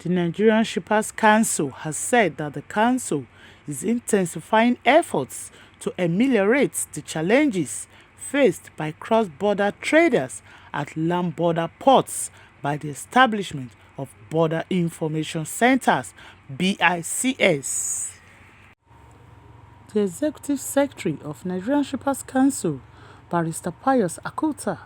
The Nigerian Shippers Council has said that the council is intensifying efforts to ameliorate the challenges faced by cross-border traders at land border ports by the establishment of Border Information Centers (BICS). The Executive Secretary of Nigerian Shippers Council, Barrister Pius Akuta,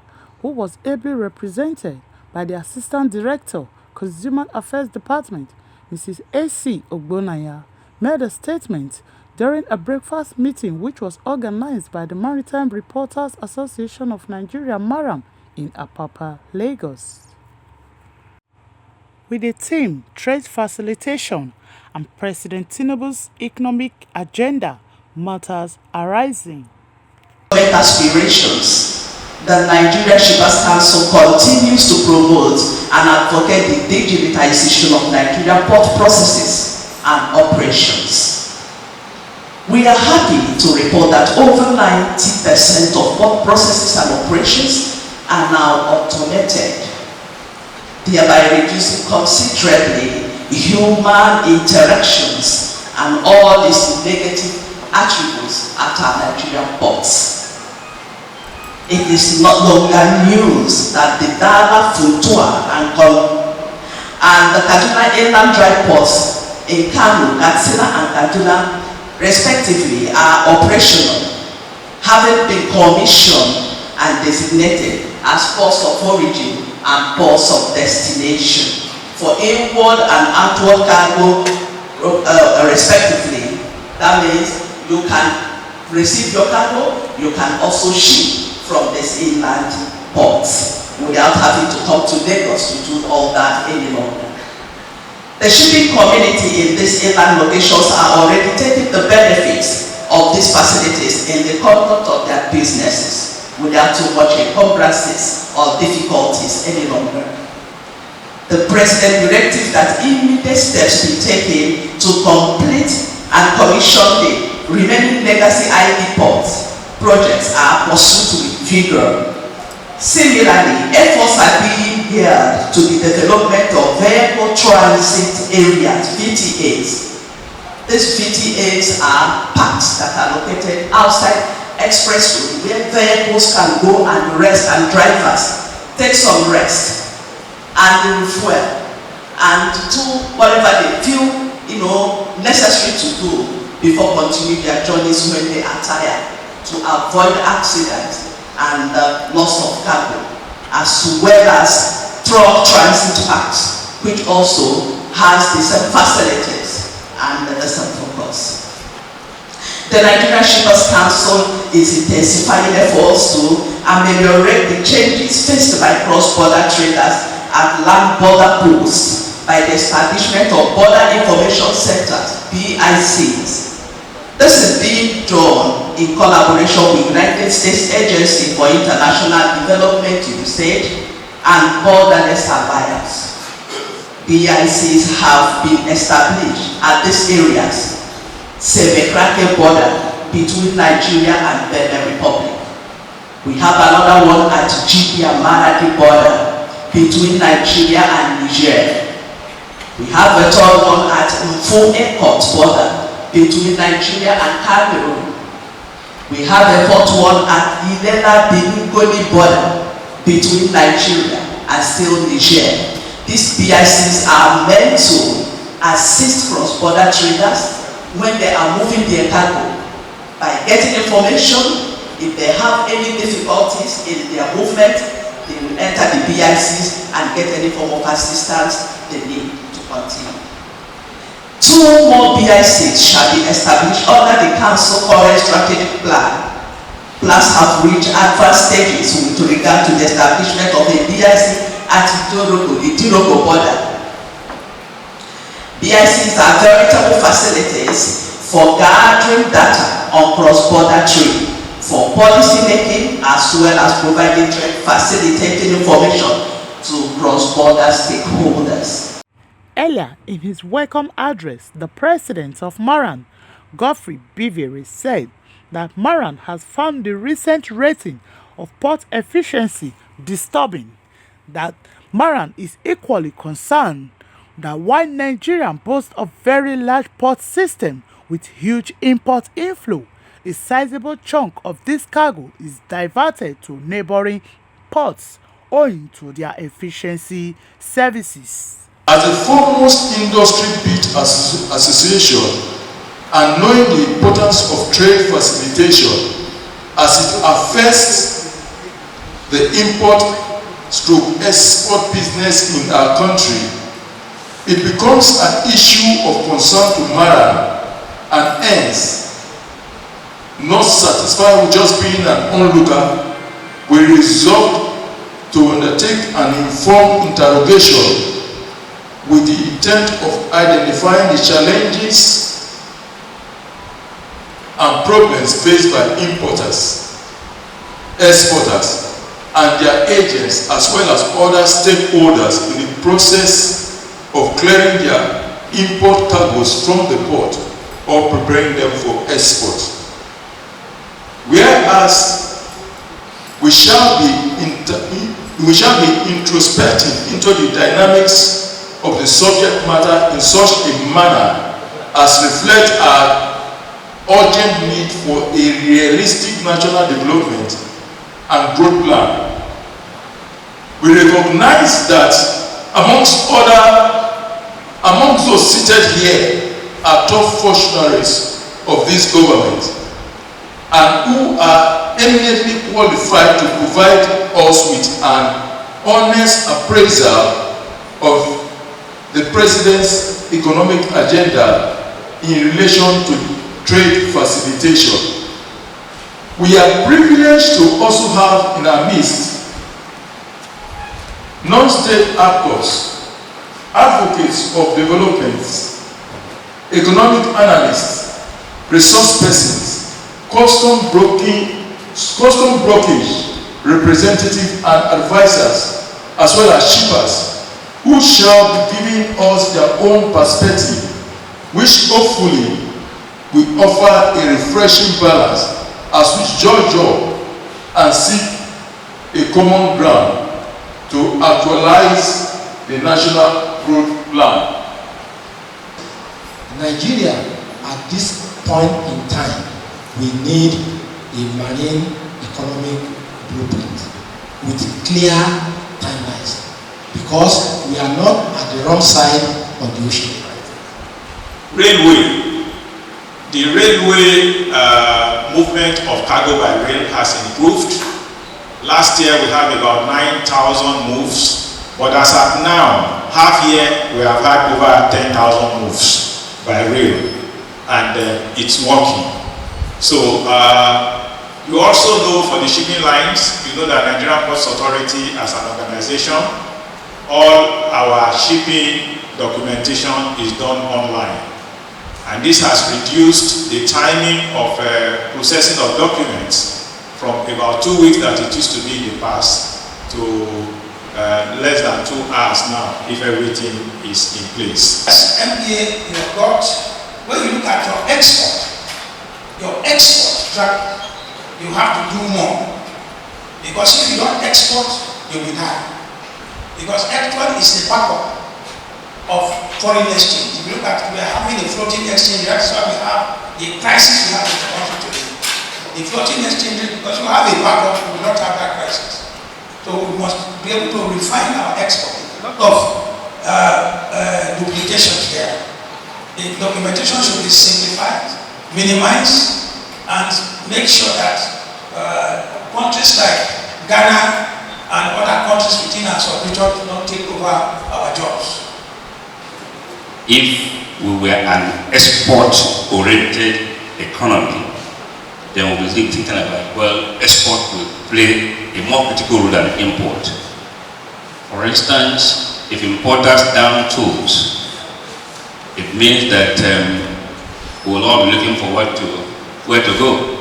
who was ably represented by the Assistant Director, Consumer Affairs Department, Mrs. A.C. Ogbonaya, made a statement during a breakfast meeting which was organized by the Maritime Reporters Association of Nigeria (MARAN) in Apapa, Lagos. With the theme Trade Facilitation and President Tinubu's Economic Agenda Matters Arising. Aspirations, the Nigerian Shippers Council continues to promote and advocate the digitization of Nigerian port processes and operations. We are happy to report that over 90% of port processes and operations are now automated, thereby reducing considerably human interactions and all these negative attributes at our Nigerian ports. It is not longer news that the Dala, Funtua, and the Kaduna Inland Dry Ports in Kano, Katsina, and Kaduna, respectively, are operational, having been commissioned and designated as ports of origin and ports of destination for inward and outward cargo, respectively. That means you can receive your cargo, you can also ship from this inland ports without having to come to Lagos to do all that any longer. The shipping community in these inland locations are already taking the benefits of these facilities in the conduct of their businesses without too much encumbrances or difficulties any longer. The President directed that immediate steps be taken to complete and commission the remaining legacy ID ports projects are pursued with vigor. Similarly, efforts are being geared to the development of vehicle transit areas, VTAs. These VTAs are parks that are located outside expressway where vehicles can go and rest and drivers take some rest and refuel and do whatever they feel necessary to do before continuing their journeys when they are tired, to avoid accidents and loss of cargo, as well as truck transit parks, which also has the same facilities and the same focus. The Nigerian Shippers Council is intensifying efforts to ameliorate the changes faced by cross-border traders at land border posts by the establishment of Border Information Centers, BICs. This is being done in collaboration with United States Agency for International Development, USAID, and Borderless Alliance. BICs have been established at these areas, Sebekrake border between Nigeria and Benin Republic. We have another one at Jibia Maradi border between Nigeria and Niger. We have a third one at Mfo Airport border between Nigeria and Cameroon. We have a fourth one at Ilela Beningoli border between Nigeria and still Niger. These BICs are meant to assist cross-border traders when they are moving their cargo by getting information. If they have any difficulties in their movement, they will enter the BICs and get any form of assistance they need to continue. 2 more BICs shall be established under the Council current strategic plan. Plans have reached advanced stages with regard to the establishment of a BIC at the Tinubu border. BICs are veritable facilities for gathering data on cross-border trade, for policy making, as well as providing trade facilitating information to cross-border stakeholders. Earlier in his welcome address, the president of MARAN, Godfrey Bivere, said that MARAN has found the recent rating of port efficiency disturbing, that MARAN is equally concerned that while Nigeria boasts a very large port system with huge import inflow, a sizable chunk of this cargo is diverted to neighboring ports owing to their efficiency services. As a foremost industry beat association and knowing the importance of trade facilitation as it affects the import/export business in our country, it becomes an issue of concern to MARAN and hence, not satisfied with just being an onlooker, we resolved to undertake an informed interrogation with the intent of identifying the challenges and problems faced by importers, exporters, and their agents, as well as other stakeholders in the process of clearing their import cargoes from the port or preparing them for export. Whereas we shall be introspective into the dynamics of the subject matter in such a manner as reflect our urgent need for a realistic national development and growth plan. We recognize that amongst those seated here are top functionaries of this government and who are eminently qualified to provide us with an honest appraisal of the President's economic agenda in relation to trade facilitation. We are privileged to also have in our midst non-state actors, advocates of development, economic analysts, resource persons, custom brokerage representatives and advisors, as well as shippers, who shall be giving us their own perspective, which hopefully will offer a refreshing balance as we judge up and seek a common ground to actualize the national growth plan. Nigeria, at this point in time, we need a marine economic blueprint with clear timelines, because we are not at the wrong side of the ocean. Railway. The railway movement of cargo by rail has improved. Last year we had about 9,000 moves, but as at now, half year we have had over 10,000 moves by rail, and it's working. So you also know for the shipping lines, you know that Nigerian Ports Authority as an organization, all our shipping documentation is done online. And this has reduced the timing of processing of documents from about 2 weeks that it used to be in the past to less than 2 hours now, if everything is in place. As MPA, you have got, when you look at your export track, you have to do more. Because if you don't export, you will die. Because export is the backup of foreign exchange. If you look at, we are having a floating exchange, that's why we have the crisis we have in the country today. The floating exchange, because we have a backup, we will not have that crisis. So we must be able to refine our export. A lot of duplications there. The documentation should be simplified, minimized, and make sure that countries like Ghana and other countries within our sub-region do not take over our jobs. If we were an export-oriented economy, then we'll be thinking about, well, export will play a more critical role than import. For instance, if importers down tools, it means that we'll all be looking forward to where to go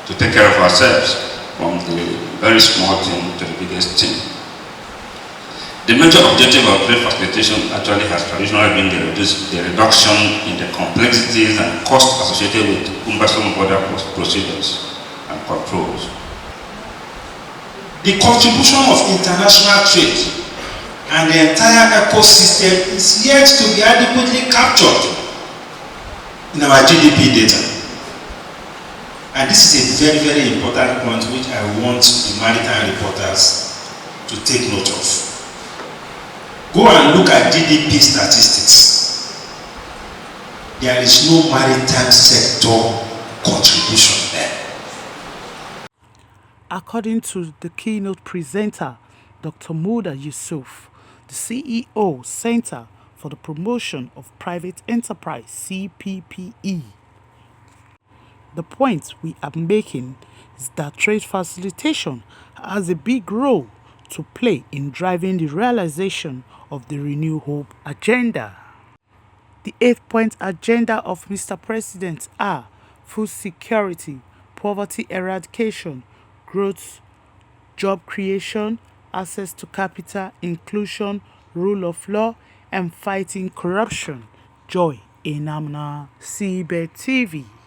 to take care of ourselves, from the very small thing to the biggest thing. The major objective of trade facilitation actually has traditionally been the reduction in the complexities and costs associated with cumbersome border procedures and controls. The contribution of international trade and the entire ecosystem is yet to be adequately captured in our GDP data. And this is a very, very important point which I want the maritime reporters to take note of. Go and look at GDP statistics. There is no maritime sector contribution there. According to the keynote presenter, Dr. Muda Yusuf, the CEO, Center for the Promotion of Private Enterprise, CPPE, the point we are making is that trade facilitation has a big role to play in driving the realization of the Renew Hope agenda. The 8-point agenda of Mr. President are food security, poverty eradication, growth, job creation, access to capital, inclusion, rule of law, and fighting corruption. Joy Enamna, CBET TV.